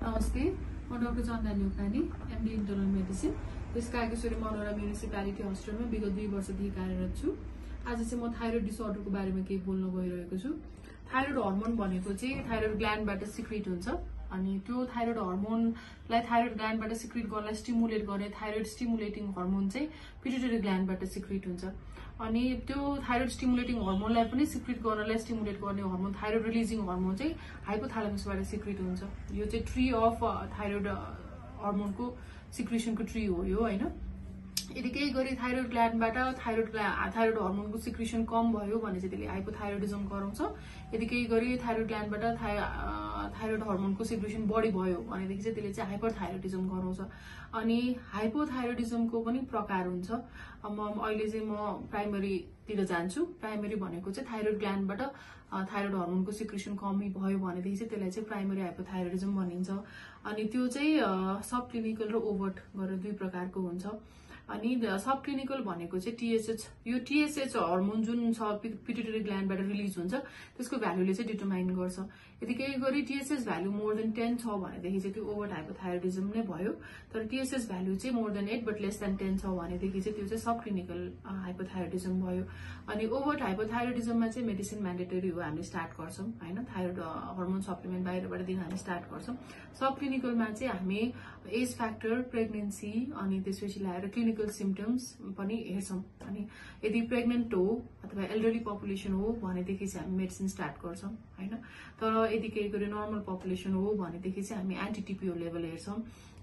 नमस्ते, म doctor Chandan Neupane, MD internal medicine, Kageshwari Manohara municipality हस्पिटलमा विगत 2 वर्षदेखि कार्यरत छु। आज चाहिँ म थाइरोइड डिसअर्डरको बारेमा केही बोल्न गइरहेको छु। थाइरोइड हर्मोन भनेको चाहिँ थाइरोइड ग्ल्यान्डबाट सिक्रेट हुन्छ अनि त्यो थाइरोइड हर्मोनलाई थाइरोइड ग्ल्यान्डबाट सिक्रेट गर्नलाई स्टिमुलेट गर्ने थाइरोइड स्टिमुलेटिङ हर्मोन चाहिँ पिट्युटरी ग्ल्यान्डबाट सिक्रेट हुन्छ। अनि त्यो थाइरोइड स्टिमुलेटिङ हर्मोनलाई पनि सिक्रेट गर्नलाई स्टिमुलेट गर्ने हर्मोन थाइरोइड रिलिजिङ हर्मोन चाहिँ हाइपोथालामसबाट सिक्रेट हुन्छ। यो चाहिँ ट्री अफ थाइरोइड हर्मोनको सिक्रेसनको ट्री हो यो हैन। यदि केही गरी थाइरोइड ग्ल्यान्डबाट थाइरोइड हर्मोनको सिक्रेसन कम भयो भने चाहिँ त्यसले हाइपोथाइरोइडिजम गराउँछ। यदि केही गरी थाइरोइड ग्ल्यान्डबाट थाइरोइड हर्मोनको सिक्रेसन बढी भयो भनेदेखि चाहिँ त्यसले चाहिँ हाइपरथाइरोइडिजम गराउँछ। अनि हाइपोथाइरोइडिजमको पनि प्रकार हुन्छ। अहिले चाहिँ म प्राइमरीतिर जान्छु। प्राइमरी भनेको चाहिँ थाइरोइड ग्ल्यान्डबाट थाइरोइड हर्मोनको सिक्रेसन कमी भयो भनेदेखि चाहिँ त्यसलाई चाहिँ प्राइमरी हाइपोथाइरोइडिजम भनिन्छ। अनि त्यो चाहिँ सब क्लिनिकल र ओभर्ट गरेर दुई प्रकारको हुन्छ। अनि सब क्लिनिकल भनेको चाहिँ टीएसएच, यो टीएसएच हर्मोन जुन छ पिट्युटरी ग्ल्यान्डबाट रिलिज हुन्छ त्यसको भ्यालुले चाहिँ डिटरमाइन गर्छ। यदि केही गरी टीएसएच भ्यालु मोर देन 10 छ भनेदेखि चाहिँ त्यो ओभर हाइपोथाइरोइडिजम नै भयो। तर टीएसएच भ्यालु चाहिँ more than 8 but less than 10 छ भनेदेखि चाहिँ त्यो चाहिँ सब क्लिनिकल हाइपोथाइरोइडिजम भयो। अनि ओभर हाइपोथाइरोइडिजममा चाहिँ मेडिसिन म्यान्डेटरी हो, हामीले स्टार्ट गर्छौँ हैन। थाइरोइड हर्मोन सप्लिमेन्ट बाहिरबाट दिन हामी स्टार्ट गर्छौँ। सब क्लिनिकलमा चाहिँ हामी एज फ्याक्टर, प्रेग्नेन्सी अनि त्यसपछि ल्याएर क्लिनिकल सिम्पटम्स पनि हेर्छौँ। अनि यदि प्रेग्नेन्ट हो अथवा एल्डरली पपुलेसन हो भनेदेखि चाहिँ हामी मेडिसिन स्टार्ट गर्छौँ हैन। तर यदि केही गरी नर्मल पपुलेसन हो भनेदेखि चाहिँ हामी एन्टिटिपिओ लेभल हेर्छौँ।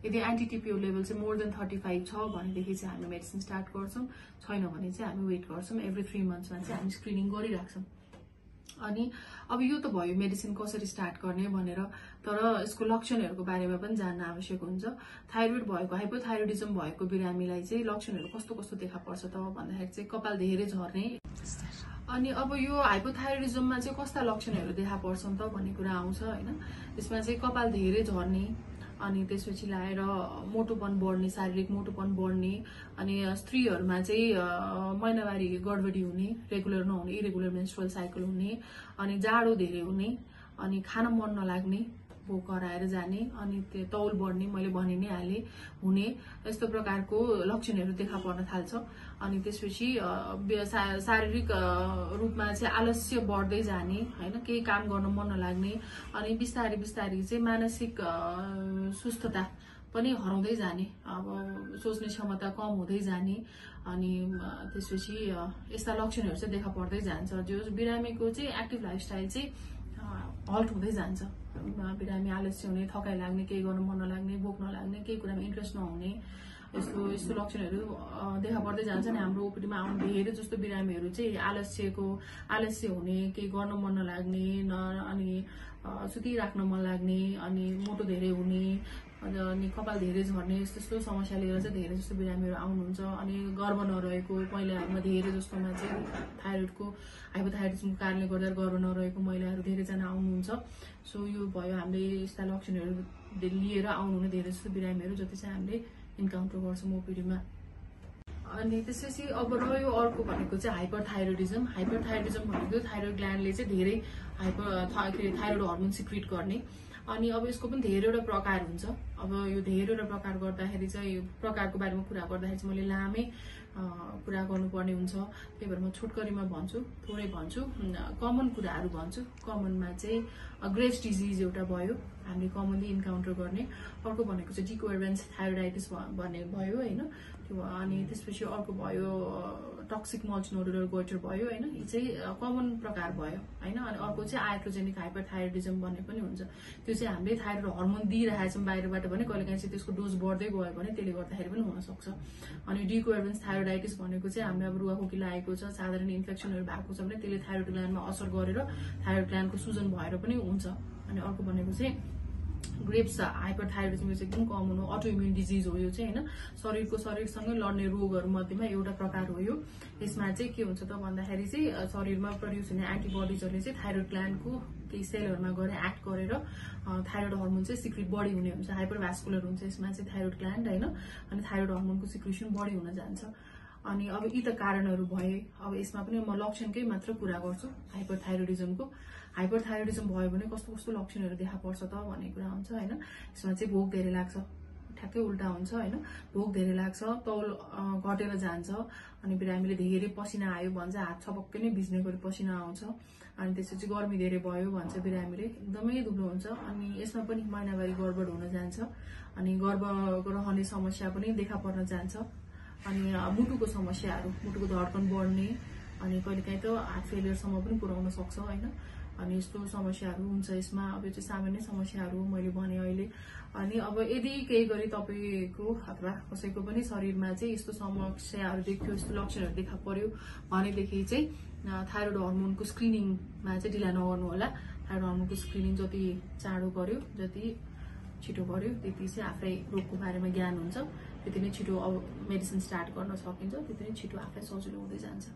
यदि एन्टिटिपिओ लेभल चाहिँ मोर देन 35 छ भनेदेखि चाहिँ हामी मेडिसिन स्टार्ट गर्छौँ। छैन भने चाहिँ हामी वेट गर्छौँ। एभ्री 3 मन्थ्समा चाहिँ हामी स्क्रिनिङ गरिराख्छौँ। अनि अब यो त भयो मेडिसिन कसरी स्टार्ट गर्ने भनेर। तर यसको लक्षणहरूको बारेमा पनि जान्न आवश्यक हुन्छ। थाइरोइड भएको हाइपोथाइरोइडिजम भएको बिरामीलाई चाहिँ लक्षणहरू कस्तो कस्तो देखा पर्छ त भन्दाखेरि चाहिँ कपाल धेरै झर्ने। अनि अब यो हाइपोथाइरोइडिजममा चाहिँ कस्ता लक्षणहरू देखा पर्छन् त भन्ने कुरा आउँछ हैन। यसमा चाहिँ कपाल धेरै झर्ने अनि त्यसपछि लाएर मोटोपन बढ्ने, शारीरिक मोटोपन बढ्ने। अनि स्त्रीहरूमा चाहिँ महिनावारी गडबडी हुने, रेगुलर नहुने, इरेगुलर मेन्स्ट्रुअल साइकल हुने, अनि जाडो धेरै हुने, अनि खान मन नलाग्ने, भोक हराएर जाने, अनि त्यो तौल बढ्ने, मैले भनि नै हालेँ हुने, यस्तो प्रकारको लक्षणहरू देखा पर्न थाल्छ। अनि त्यसपछि शारीरिक रूपमा चाहिँ आलस्य बढ्दै जाने हैन, केही काम गर्न मन नलाग्ने। अनि बिस्तारै बिस्तारै चाहिँ मानसिक सुस्थता पनि हराउँदै जाने, अब सोच्ने क्षमता कम हुँदै जाने। अनि त्यसपछि यस्ता लक्षणहरू चाहिँ देखा पर्दै जान्छ। जो बिरामीको चाहिँ एक्टिभ लाइफस्टाइल चाहिँ हल्ट हुँदै जान्छ। बिरामी आलस्य हुने, थकाइ लाग्ने, केही गर्न मन नलाग्ने, भोक नलाग्ने, केही कुरामा इन्ट्रेस्ट नहुने, यस्तो लक्षणहरू देखा पर्दै जान्छ नि। हाम्रो ओपीडीमा आउने धेरै जस्तो बिरामीहरू चाहिँ आलस्य हुने, केही गर्न मन नलाग्ने, अनि सुतिराख्न मन लाग्ने, अनि मोटो धेरै हुने, अनि कपाल धेरै झर्ने, यस्तो समस्या लिएर चाहिँ धेरै जस्तो बिरामीहरू आउनुहुन्छ। अनि गर्भ नरहेको महिलाहरूमा धेरै जस्तोमा चाहिँ थाइरोइडको हाइपोथाइरोइडिजमको कारणले गर्दा गर्भ नरहेको महिलाहरू धेरैजना आउनुहुन्छ। सो यो भयो हामीले यस्ता लक्षणहरू लिएर आउनुहुने धेरै जस्तो बिरामीहरू जति चाहिँ हामीले इन्काउन्टर गर्छौँ ओपीडीमा। अनि त्यसपछि अब रह्यो अर्को भनेको चाहिँ हाइपरथाइरोइडिजम। हाइपरथाइरोइडिजम भनेको थाइरोइड ग्ल्यान्डले चाहिँ धेरै थाइरोइड हर्मोन सिक्रेट गर्ने। अनि अब यसको पनि धेरैवटा प्रकार हुन्छ। अब यो धेरैवटा प्रकार गर्दाखेरि चाहिँ यो प्रकारको बारेमा कुरा गर्दाखेरि चाहिँ मैले लामै कुरा गर्नुपर्ने हुन्छ। त्यही भएर म छोटकरीमा भन्छु, थोरै भन्छु, कमन कुराहरू भन्छु। कमनमा चाहिँ ग्रेव्स डिजिज एउटा भयो हामीले कमनली इन्काउन्टर गर्ने। अर्को भनेको चाहिँ डिकोएरेन्स थाइरोइडाइटिस भन्ने भयो हैन त्यो। अनि त्यसपछि अर्को भयो टक्सिक मल्च नोडुलर गोइटर भयो हैन, यी चाहिँ कमन प्रकार भयो हैन। अनि अर्को चाहिँ आयाट्रोजेनिक हाइपरथाइरोइडिजम भन्ने पनि हुन्छ। त्यो चाहिँ हामीले थाइरोइड हर्मोन दिइरहेछौँ बाहिरबाट भने कहिलेकाहीँ चाहिँ त्यसको डोज बढ्दै गयो भने त्यसले गर्दाखेरि पनि हुन सक्छ। अनि डिकोएरेन्स थाइरोइडाइटिस भनेको चाहिँ हामीले अब रुगाखोकी लागेको छ, साधारण इन्फेक्सनहरू भएको छ भने त्यसले थाइरोइड ग्ल्यान्डमा असर गरेर थाइरोइड ग्ल्यान्डको सुजन भएर पनि हुन्छ। अनि अर्को भनेको चाहिँ ग्रेव्स हाइपरथाइरोइडिजम चाहिँ एकदम कमन हो, अटो इम्युन डिजिज हो यो चाहिँ हैन। शरीरसँगै लड्ने रोगहरू मध्येमा एउटा प्रकार हो यो। यसमा चाहिँ के हुन्छ त भन्दाखेरि चाहिँ शरीरमा प्रड्युस हुने एन्टिबडिजहरूले चाहिँ थाइरोइड ग्ल्यान्डको केही सेलहरूमा गएर एक्ट गरेर थाइरोइड हर्मोन चाहिँ सिक्रेट बढी हुने हुन्छ, हाइपरभास्कुलर हुन्छ यसमा चाहिँ थाइरोइड ग्ल्यान्ड हैन। अनि थाइरोइड हर्मोनको सिक्रेसन बढी हुन जान्छ। अनि अब यी त कारणहरू भए। अब यसमा पनि म लक्षणकै मात्र कुरा गर्छु हाइपरथाइरोइडिजमको। हाइपरथाइरोइडिजम भयो भने कस्तो कस्तो लक्षणहरू देखा पर्छ त भन्ने कुरा हुन्छ हैन। यसमा चाहिँ भोक धेरै लाग्छ, ठ्याक्कै उल्टा हुन्छ हैन। भोक धेरै लाग्छ, तौल घटेर जान्छ, अनि बिरामीले धेरै पसिना आयो भन्छ, हात छपक्कै नै भिज्ने गरी पसिना आउँछ, अनि त्यसपछि गर्मी धेरै भयो भन्छ बिरामीले, एकदमै दुब्लो हुन्छ। अनि यसमा पनि महिनावारी गडबड हुन जान्छ, अनि गर्भ रहने समस्या पनि देखा पर्न जान्छ। अनि मुटुको समस्याहरू, मुटुको धड्कन बढ्ने, अनि कहिलेकाहीँ त हार्ट फेलियरसम्म पनि पुर्याउन सक्छ हैन। अनि यस्तो समस्याहरू हुन्छ यसमा। अब यो चाहिँ सामान्य समस्याहरू मैले भने अहिले। अनि अब यदि केही गरी तपाईको अथवा कसैको पनि शरीरमा चाहिँ यस्तो समस्याहरू देखियो, यस्तो लक्षणहरू देखा पर्यो भनेदेखि चाहिँ थाइरोइड हर्मोनको स्क्रिनिङमा चाहिँ ढिला नगर्नु होला। थाइरोइड हर्मोनको स्क्रिनिङ जति चाँडो गर्यो, जति छिटो गर्यो, त्यति चाहिँ आफै रोगको बारेमा ज्ञान हुन्छ, त्यति नै छिटो अब मेडिसिन स्टार्ट गर्न सकिन्छ, त्यति नै छिटो आफै सजिलो हुँदै जान्छ।